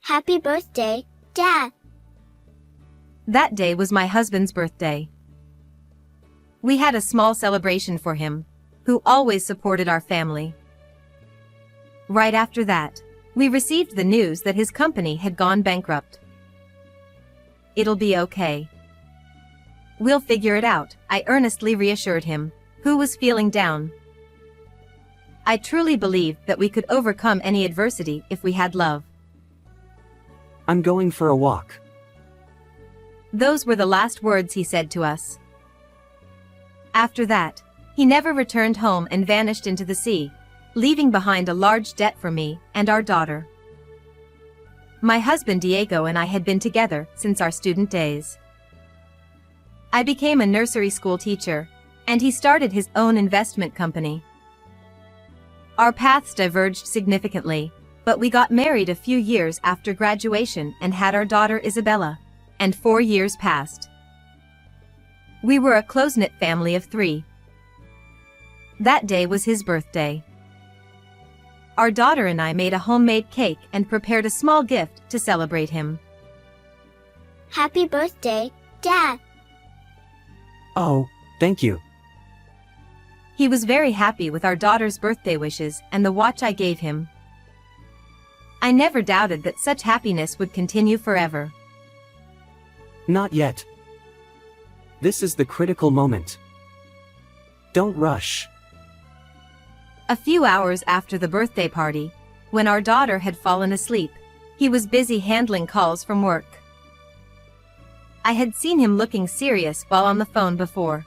Happy birthday, Dad. That day was my husband's birthday. We had a small celebration for him, who always supported our family. Right after that, we received the news that his company had gone bankrupt. It'll be okay. We'll figure it out, I earnestly reassured him, who was feeling down. I truly believed that we could overcome any adversity if we had love. I'm going for a walk. Those were the last words he said to us. After that, he never returned home and vanished into the sea, leaving behind a large debt for me and our daughter. My husband Diego and I had been together since our student days. I became a nursery school teacher, and he started his own investment company. Our paths diverged significantly, but we got married a few years after graduation and had our daughter Isabella, and 4 years passed. We were a close-knit family of 3. That day was his birthday. Our daughter and I made a homemade cake and prepared a small gift to celebrate him. Happy birthday, Dad. Oh, thank you. He was very happy with our daughter's birthday wishes and the watch I gave him. I never doubted that such happiness would continue forever. Not yet. This is the critical moment. Don't rush. A few hours after the birthday party, when our daughter had fallen asleep, he was busy handling calls from work. I had seen him looking serious while on the phone before.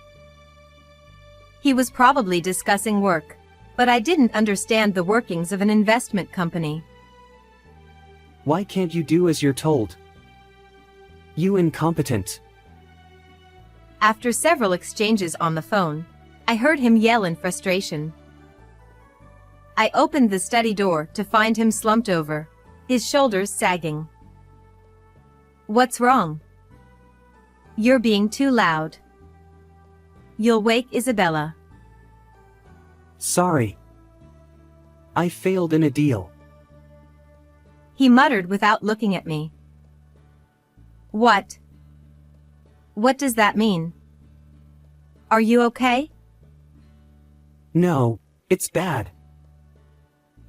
He was probably discussing work, but I didn't understand the workings of an investment company. Why can't you do as you're told? You incompetent. After several exchanges on the phone, I heard him yell in frustration. I opened the study door to find him slumped over, his shoulders sagging. What's wrong? You're being too loud. You'll wake Isabella. Sorry. I failed in a deal. He muttered without looking at me. What? What does that mean? Are you okay? No, it's bad.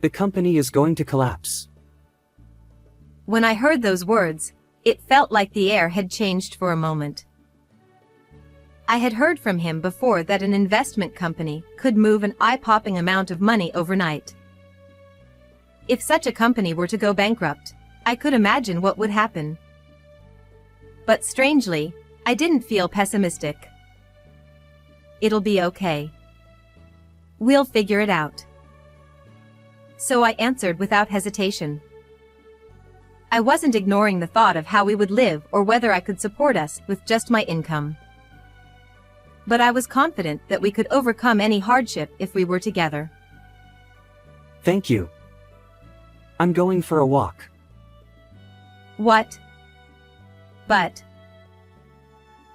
The company is going to collapse. When I heard those words, it felt like the air had changed for a moment. I had heard from him before that an investment company could move an eye-popping amount of money overnight. If such a company were to go bankrupt, I could imagine what would happen. But strangely, I didn't feel pessimistic. It'll be okay. We'll figure it out. So I answered without hesitation. I wasn't ignoring the thought of how we would live or whether I could support us with just my income. But I was confident that we could overcome any hardship if we were together. Thank you. I'm going for a walk. What? But.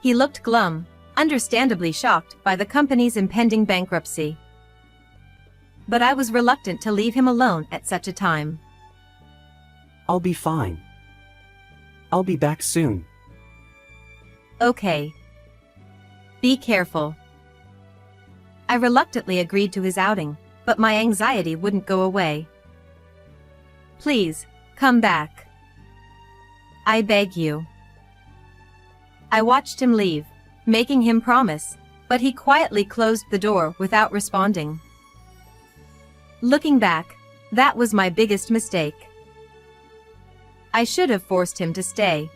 He looked glum, understandably shocked by the company's impending bankruptcy. But I was reluctant to leave him alone at such a time. I'll be fine. I'll be back soon. Okay. Be careful. I reluctantly agreed to his outing, but my anxiety wouldn't go away. Please, come back. I beg you. I watched him leave, making him promise, but he quietly closed the door without responding. Looking back, that was my biggest mistake. I should have forced him to stay.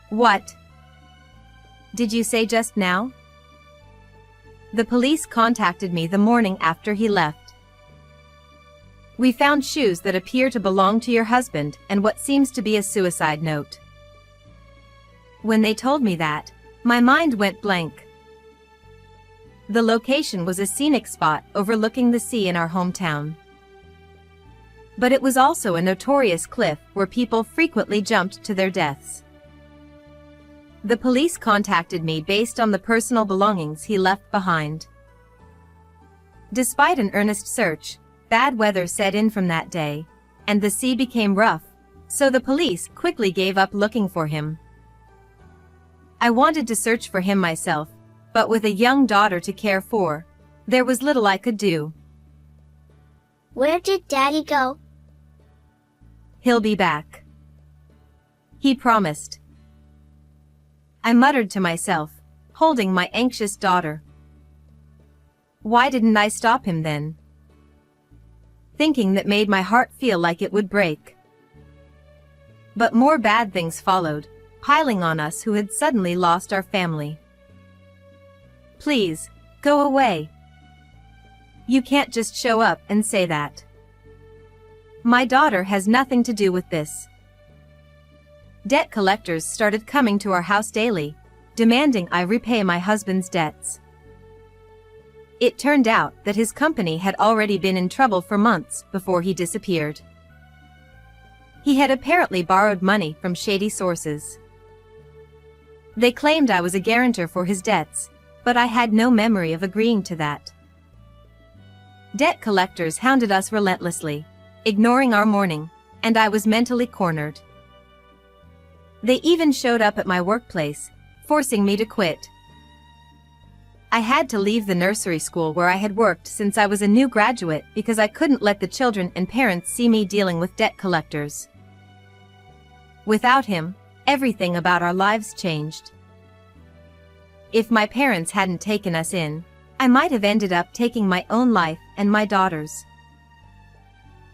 What? Did you say just now? The police contacted me the morning after he left. We found shoes that appear to belong to your husband and what seems to be a suicide note. When they told me that, my mind went blank. The location was a scenic spot overlooking the sea in our hometown. But it was also a notorious cliff where people frequently jumped to their deaths. The police contacted me based on the personal belongings he left behind. Despite an earnest search, bad weather set in from that day, and the sea became rough, so the police quickly gave up looking for him. I wanted to search for him myself, but with a young daughter to care for, there was little I could do. Where did Daddy go? He'll be back, he promised. I muttered to myself, holding my anxious daughter. Why didn't I stop him then? Thinking that made my heart feel like it would break. But more bad things followed, piling on us who had suddenly lost our family. Please, go away. You can't just show up and say that. My daughter has nothing to do with this. Debt collectors started coming to our house daily, demanding I repay my husband's debts. It turned out that his company had already been in trouble for months before he disappeared. He had apparently borrowed money from shady sources. They claimed I was a guarantor for his debts, but I had no memory of agreeing to that. Debt collectors hounded us relentlessly, ignoring our mourning, and I was mentally cornered. They even showed up at my workplace, forcing me to quit. I had to leave the nursery school where I had worked since I was a new graduate because I couldn't let the children and parents see me dealing with debt collectors. Without him, everything about our lives changed. If my parents hadn't taken us in, I might have ended up taking my own life and my daughter's.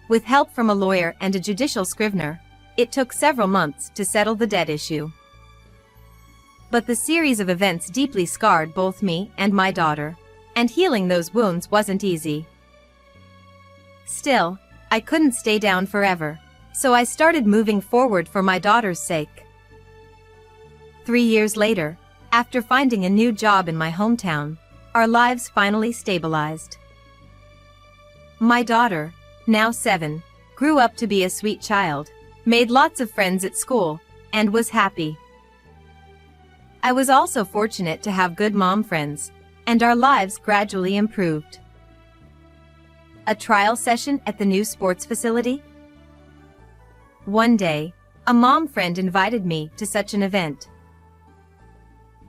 With help from a lawyer and a judicial scrivener, it took several months to settle the debt issue. But the series of events deeply scarred both me and my daughter, and healing those wounds wasn't easy. Still, I couldn't stay down forever, so I started moving forward for my daughter's sake. 3 years later, after finding a new job in my hometown, our lives finally stabilized. My daughter, now 7, grew up to be a sweet child, made lots of friends at school, and was happy. I was also fortunate to have good mom friends, and our lives gradually improved. A trial session at the new sports facility? One day, a mom friend invited me to such an event.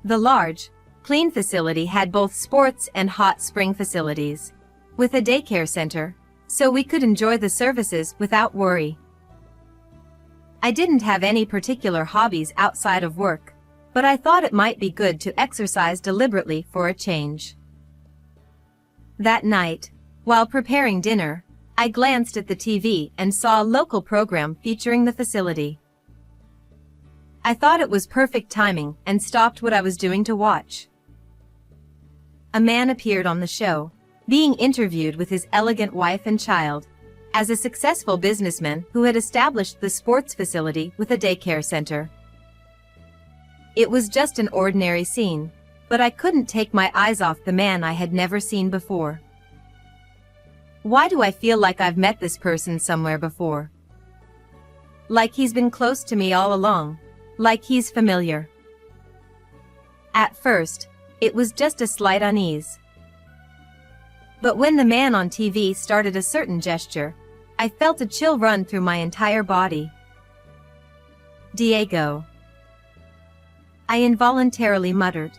The large, clean facility had both sports and hot spring facilities, with a daycare center, so we could enjoy the services without worry. I didn't have any particular hobbies outside of work, but I thought it might be good to exercise deliberately for a change. That night, while preparing dinner, I glanced at the TV and saw a local program featuring the facility. I thought it was perfect timing and stopped what I was doing to watch. A man appeared on the show, being interviewed with his elegant wife and child, as a successful businessman who had established the sports facility with a daycare center. It was just an ordinary scene, but I couldn't take my eyes off the man I had never seen before. Why do I feel like I've met this person somewhere before? Like he's been close to me all along, like he's familiar. At first, it was just a slight unease. But when the man on TV started a certain gesture, I felt a chill run through my entire body. Diego. I involuntarily muttered.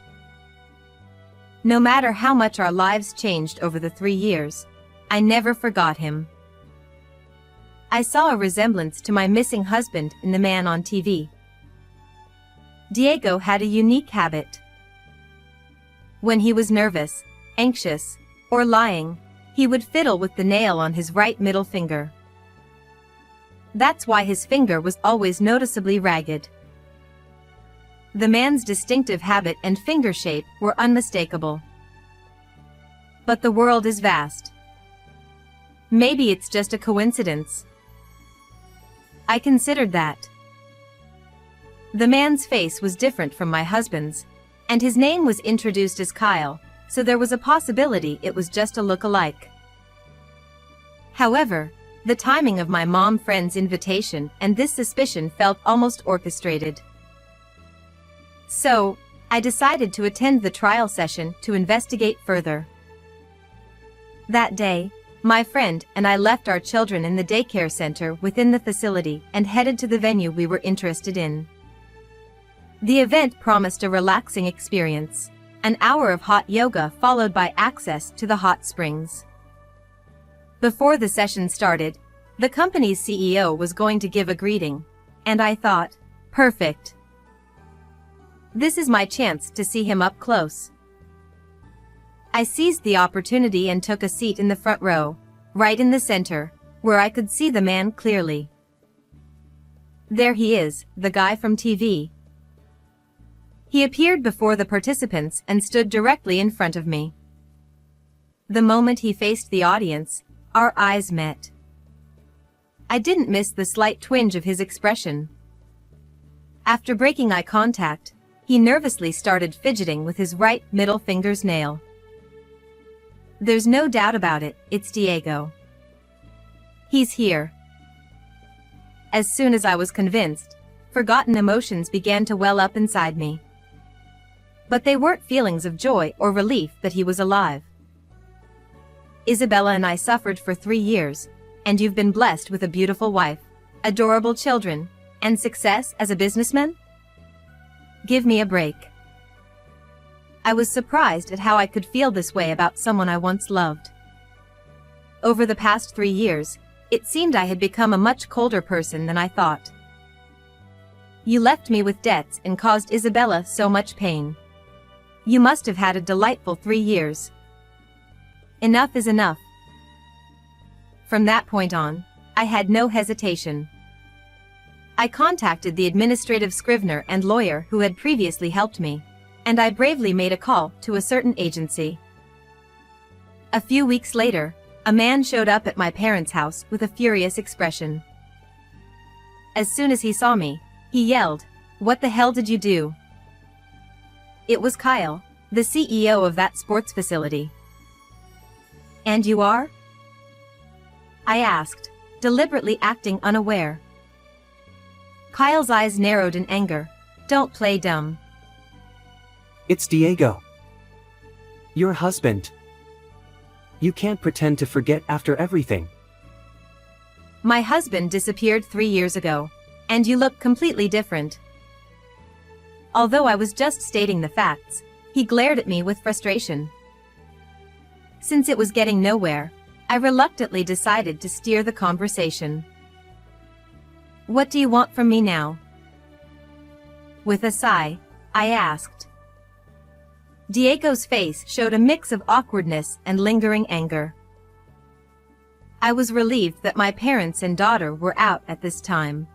No matter how much our lives changed over the 3 years, I never forgot him. I saw a resemblance to my missing husband in the man on TV. Diego had a unique habit. When he was nervous, anxious, or lying, he would fiddle with the nail on his right middle finger. That's why his finger was always noticeably ragged. The man's distinctive habit and finger shape were unmistakable. But the world is vast. Maybe it's just a coincidence. I considered that. The man's face was different from my husband's, and his name was introduced as Kyle, so there was a possibility it was just a look-alike. However, the timing of my mom friend's invitation and this suspicion felt almost orchestrated. So, I decided to attend the trial session to investigate further. That day, My friend and I left our children in the daycare center within the facility and headed to the venue we were interested in. The event promised a relaxing experience, an hour of hot yoga followed by access to the hot springs. Before the session started, the company's CEO was going to give a greeting, and I thought, perfect. This is my chance to see him up close. I seized the opportunity and took a seat in the front row, right in the center, where I could see the man clearly. There he is, the guy from TV. He appeared before the participants and stood directly in front of me. The moment he faced the audience, our eyes met. I didn't miss the slight twinge of his expression. After breaking eye contact, he nervously started fidgeting with his right middle finger's nail. There's no doubt about it, it's Diego. He's here. As soon as I was convinced, forgotten emotions began to well up inside me. But they weren't feelings of joy or relief that he was alive. Isabella and I suffered for 3 years, and you've been blessed with a beautiful wife, adorable children, and success as a businessman? Give me a break. I was surprised at how I could feel this way about someone I once loved. Over the past 3 years, it seemed I had become a much colder person than I thought. You left me with debts and caused Isabella so much pain. You must have had a delightful 3 years. Enough is enough. From that point on, I had no hesitation. I contacted the administrative scrivener and lawyer who had previously helped me, and I bravely made a call to a certain agency. A few weeks later, a man showed up at my parents' house with a furious expression. As soon as he saw me, he yelled, "What the hell did you do?" It was Kyle, the CEO of that sports facility. "And you are?" I asked, deliberately acting unaware. Kyle's eyes narrowed in anger. "Don't play dumb." It's Diego. Your husband. You can't pretend to forget after everything. My husband disappeared 3 years ago, and you look completely different. Although I was just stating the facts, he glared at me with frustration. Since it was getting nowhere, I reluctantly decided to steer the conversation. "What do you want from me now?" With a sigh, I asked. Diego's face showed a mix of awkwardness and lingering anger. I was relieved that my parents and daughter were out at this time.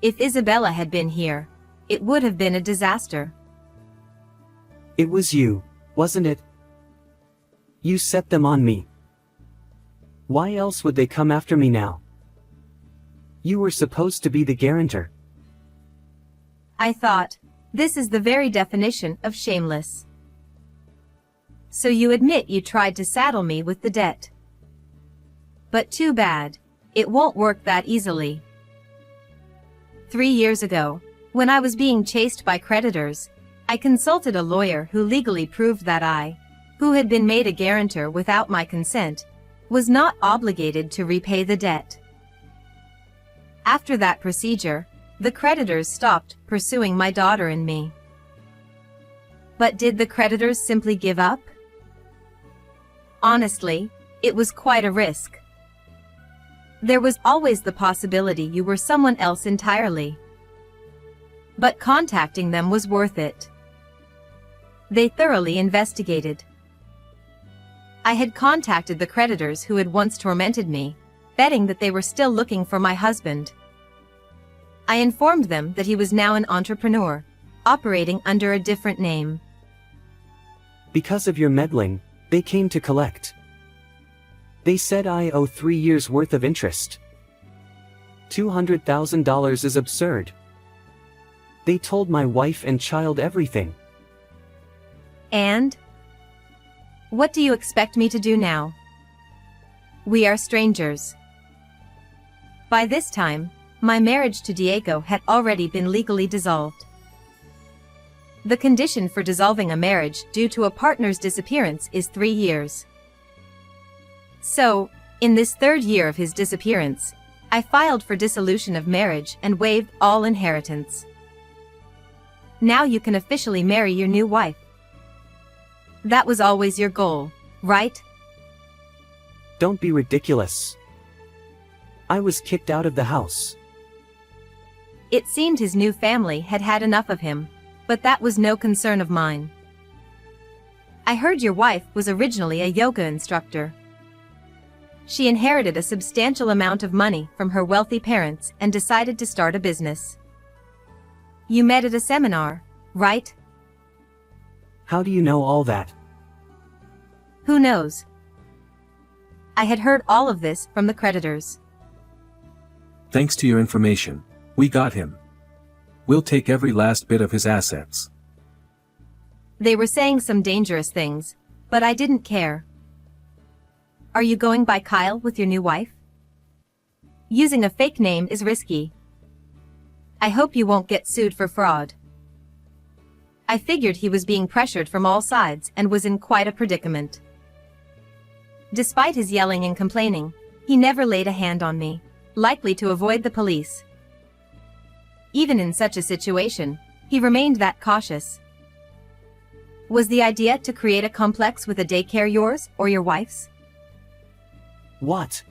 If Isabella had been here, it would have been a disaster. It was you, wasn't it? You set them on me. Why else would they come after me now? You were supposed to be the guarantor. I thought, this is the very definition of shameless. So you admit you tried to saddle me with the debt. But too bad, it won't work that easily. 3 years ago, when I was being chased by creditors, I consulted a lawyer who legally proved that I, who had been made a guarantor without my consent, was not obligated to repay the debt. After that procedure, the creditors stopped pursuing my daughter and me. But did the creditors simply give up? Honestly, it was quite a risk. There was always the possibility you were someone else entirely. But contacting them was worth it. They thoroughly investigated. I had contacted the creditors who had once tormented me, betting that they were still looking for my husband. I informed them that he was now an entrepreneur, operating under a different name. Because of your meddling, they came to collect. They said I owe 3 years' worth of interest. $200,000 is absurd. They told my wife and child everything. And? What do you expect me to do now? We are strangers. By this time, my marriage to Diego had already been legally dissolved. The condition for dissolving a marriage due to a partner's disappearance is 3 years. So, in this third year of his disappearance, I filed for dissolution of marriage and waived all inheritance. Now you can officially marry your new wife. That was always your goal, right? Don't be ridiculous. I was kicked out of the house. It seemed his new family had had enough of him, but that was no concern of mine. I heard your wife was originally a yoga instructor. She inherited a substantial amount of money from her wealthy parents and decided to start a business. You met at a seminar, right? How do you know all that? Who knows? I had heard all of this from the creditors. Thanks to your information, we got him. We'll take every last bit of his assets. They were saying some dangerous things, but I didn't care. Are you going by Kyle with your new wife? Using a fake name is risky. I hope you won't get sued for fraud. I figured he was being pressured from all sides and was in quite a predicament. Despite his yelling and complaining, he never laid a hand on me, likely to avoid the police. Even in such a situation, he remained that cautious. Was the idea to create a complex with a daycare yours or your wife's? What?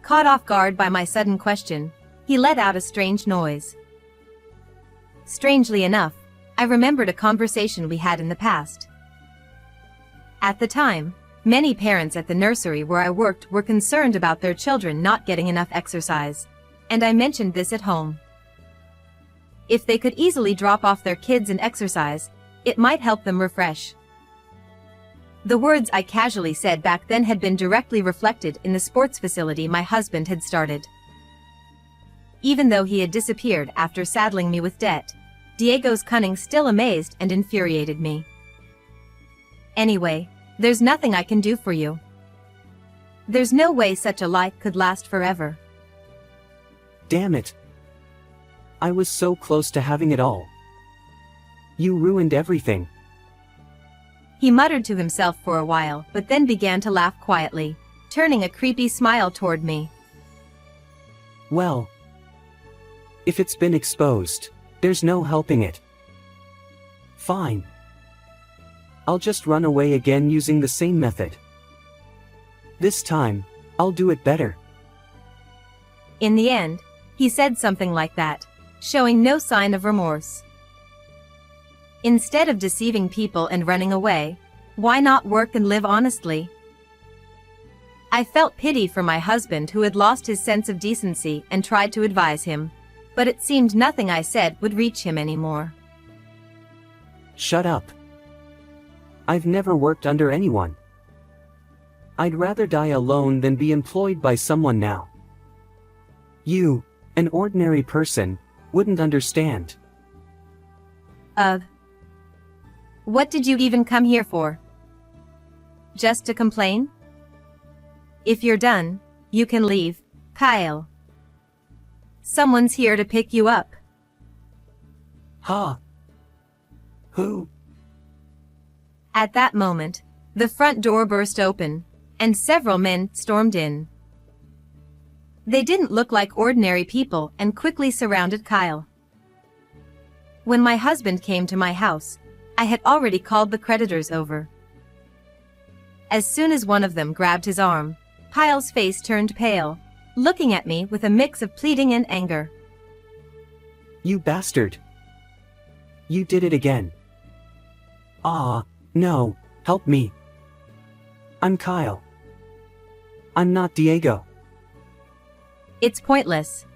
Caught off guard by my sudden question, he let out a strange noise. Strangely enough, I remembered a conversation we had in the past. At the time, many parents at the nursery where I worked were concerned about their children not getting enough exercise, and I mentioned this at home. If they could easily drop off their kids and exercise, it might help them refresh. The words I casually said back then had been directly reflected in the sports facility my husband had started. Even though he had disappeared after saddling me with debt, Diego's cunning still amazed and infuriated me. Anyway, there's nothing I can do for you. There's no way such a lie could last forever. Damn it. I was so close to having it all. You ruined everything. He muttered to himself for a while, but then began to laugh quietly, turning a creepy smile toward me. Well, if it's been exposed, there's no helping it. Fine. I'll just run away again using the same method. This time, I'll do it better. In the end, he said something like that, showing no sign of remorse. Instead of deceiving people and running away, why not work and live honestly? I felt pity for my husband who had lost his sense of decency and tried to advise him, but it seemed nothing I said would reach him anymore. Shut up. I've never worked under anyone. I'd rather die alone than be employed by someone now. You, an ordinary person, wouldn't understand. What did you even come here for? Just to complain? If you're done, you can leave, Kyle. Someone's here to pick you up. Huh? Who? At that moment, the front door burst open, and several men stormed in. They didn't look like ordinary people and quickly surrounded Kyle. When my husband came to my house, I had already called the creditors over. As soon as one of them grabbed his arm, Kyle's face turned pale, looking at me with a mix of pleading and anger. You bastard. You did it again. Ah, no, help me. I'm Kyle. I'm not Diego. It's pointless.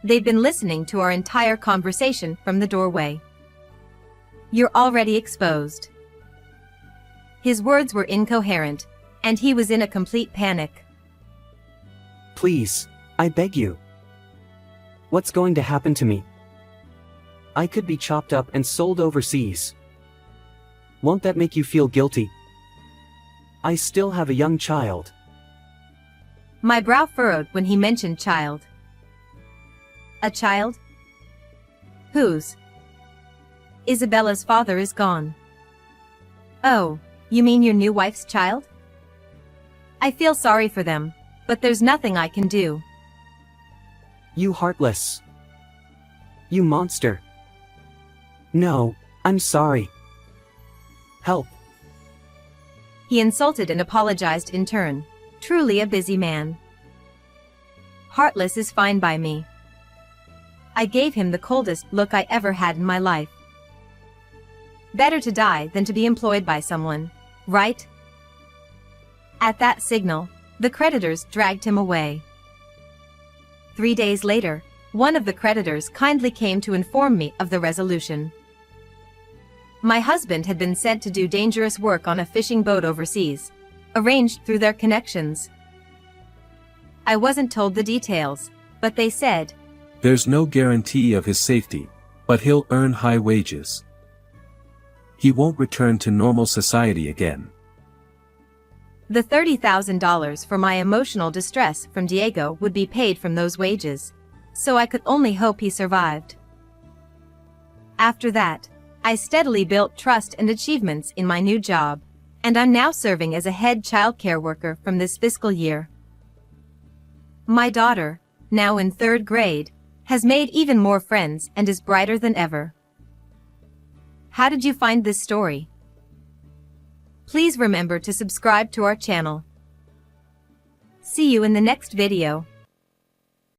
They've been listening to our entire conversation from the doorway. You're already exposed. His words were incoherent, and he was in a complete panic. Please, I beg you. What's going to happen to me? I could be chopped up and sold overseas. Won't that make you feel guilty? I still have a young child. My brow furrowed when he mentioned child. A child? Whose? Isabella's father is gone. Oh, you mean your new wife's child? I feel sorry for them, but there's nothing I can do. You heartless. You monster. No, I'm sorry. Help. He insulted and apologized in turn. Truly a busy man. Heartless is fine by me. I gave him the coldest look I ever had in my life. Better to die than to be employed by someone, right? At that signal, the creditors dragged him away. 3 days later, one of the creditors kindly came to inform me of the resolution. My husband had been sent to do dangerous work on a fishing boat overseas, arranged through their connections. I wasn't told the details, but they said, There's no guarantee of his safety, but he'll earn high wages. He won't return to normal society again. the $30,000 for my emotional distress from Diego would be paid from those wages, so I could only hope he survived. After that, I steadily built trust and achievements in my new job, and I'm now serving as a head childcare worker from this fiscal year. My daughter, now in 3rd grade, has made even more friends and is brighter than ever. How did you find this story? Please remember to subscribe to our channel. See you in the next video.